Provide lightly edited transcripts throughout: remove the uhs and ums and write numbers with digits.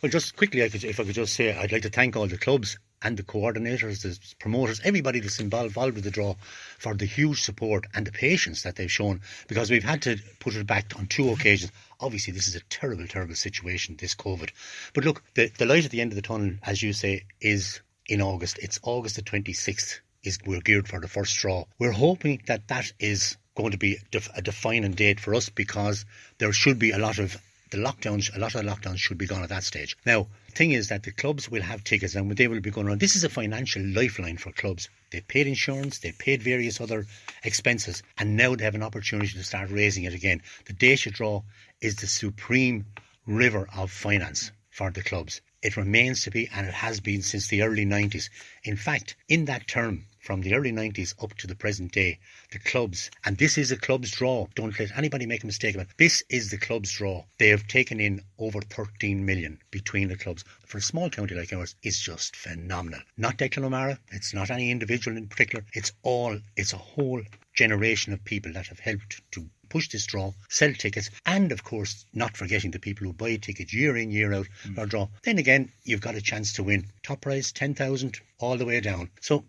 Well, just quickly, if I could just say, I'd like to thank all the clubs and the coordinators, the promoters, everybody that's involved with the draw for the huge support and the patience that they've shown, because we've had to put it back on 2 occasions. Obviously, this is a terrible, terrible situation, this COVID. But look, the light at the end of the tunnel, as you say, is in August. It's August the 26th. We're geared for the first draw. We're hoping that is going to be a defining date for us, because there should be a lot of the lockdowns should be gone at that stage. Now, the thing is that the clubs will have tickets and they will be going around. This is a financial lifeline for clubs. They paid insurance, they paid various other expenses, and now they have an opportunity to start raising it again. The Deise draw is the supreme river of finance for the clubs. It remains to be, and it has been since the early 90s. In fact, in that term, from the early 90s up to the present day, the clubs, and this is a club's draw, don't let anybody make a mistake about it, this is the club's draw. They have taken in over 13 million between the clubs. For a small county like ours, it's just phenomenal. Not Declan or Meara, it's not any individual in particular, it's a whole generation of people that have helped to push this draw, sell tickets, and of course not forgetting the people who buy tickets year in, year out for draw. Then again, you've got a chance to win. Top prize 10,000 all the way down. So,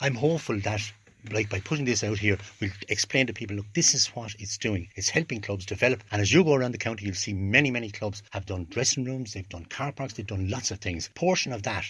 I'm hopeful that by putting this out here, we'll explain to people, look, this is what it's doing. It's helping clubs develop. And as you go around the county, you'll see many, many clubs have done dressing rooms, they've done car parks, they've done lots of things. A portion of that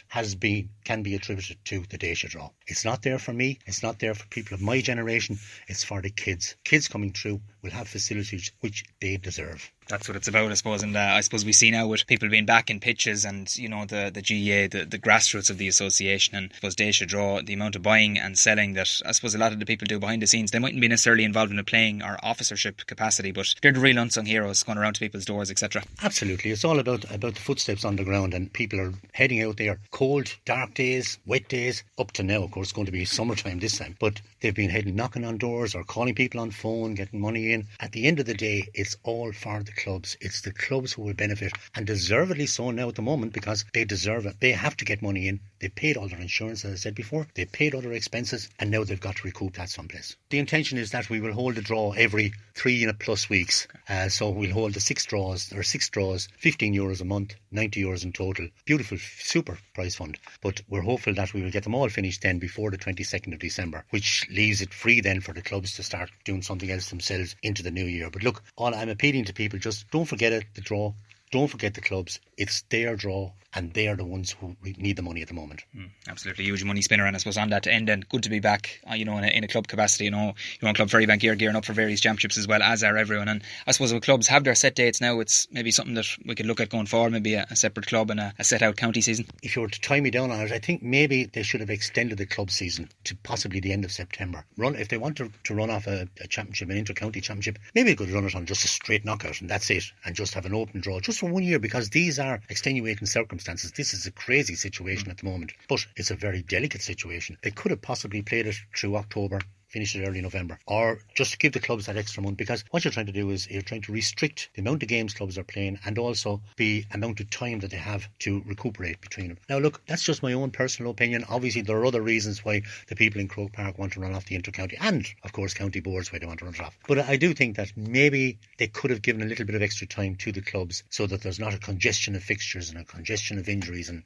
can be attributed to the Deise draw. It's not there for me. It's not there for people of my generation. It's for the kids. Kids coming through will have facilities which they deserve. That's what it's about, I suppose. And I suppose we see now with people being back in pitches and, the GEA, the grassroots of the association, and I suppose Deise draw, the amount of buying and selling that I suppose a lot of the people do behind the scenes. They mightn't be necessarily involved in a playing or officership capacity, but they're the real unsung heroes going around to people's doors, etc. Absolutely. It's all about the footsteps on the ground, and people are heading out there. Cold, dark days, wet days. Up to now, of course, it's going to be summertime this time, but they've been heading, knocking on doors or calling people on phone, getting money in. At the end of the day, it's all for the clubs. It's the clubs who will benefit, and deservedly so now at the moment, because they deserve it. They have to get money in. They paid all their insurance, as I said before. They paid other expenses, and now they've got to recoup that someplace. The intention is that we will hold the draw every 3+ weeks. So we'll hold the 6 draws, 15 euros a month, 90 euros in total. Beautiful, super prize fund. But we're hopeful that we will get them all finished then before the 22nd of December, which leaves it free then for the clubs to start doing something else themselves into the new year. But look, all I'm appealing to people, just don't forget it, the draw. Don't forget the clubs. It's their draw, and they are the ones who need the money at the moment. Absolutely, huge money spinner. And I suppose on that end, then good to be back, in a club capacity. Club Ferrybank here gearing up for various championships as well, as are everyone. And I suppose when clubs have their set dates now, it's maybe something that we could look at going forward, maybe a separate club and a set out county season. If you were to tie me down on it, I think maybe they should have extended the club season to possibly the end of September. If they want to run off a championship, an inter-county championship, maybe they could run it on just a straight knockout and that's it, and just have an open draw just for 1 year, because these are extenuating circumstances. This is a crazy situation at the moment, but it's a very delicate situation. They could have possibly played it through October, finish it early November, or just give the clubs that extra month, because what you're trying to do is you're trying to restrict the amount of games clubs are playing and also the amount of time that they have to recuperate between them. Now look, that's just my own personal opinion. Obviously there are other reasons why the people in Croke Park want to run off the inter-county, and of course county boards why they want to run it off. But I do think that maybe they could have given a little bit of extra time to the clubs so that there's not a congestion of fixtures and a congestion of injuries, and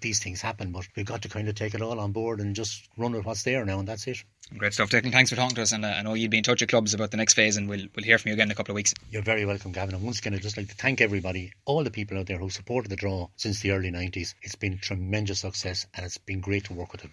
these things happen, but we've got to kind of take it all on board and just run with what's there now, and that's it. Great stuff, Declan. Thanks for talking to us, and I know you'll be in touch with clubs about the next phase, and we'll hear from you again in a couple of weeks. You're very welcome, Gavin. And once again, I'd just like to thank everybody, all the people out there who supported the draw since the early 90s. It's been a tremendous success, and it's been great to work with them.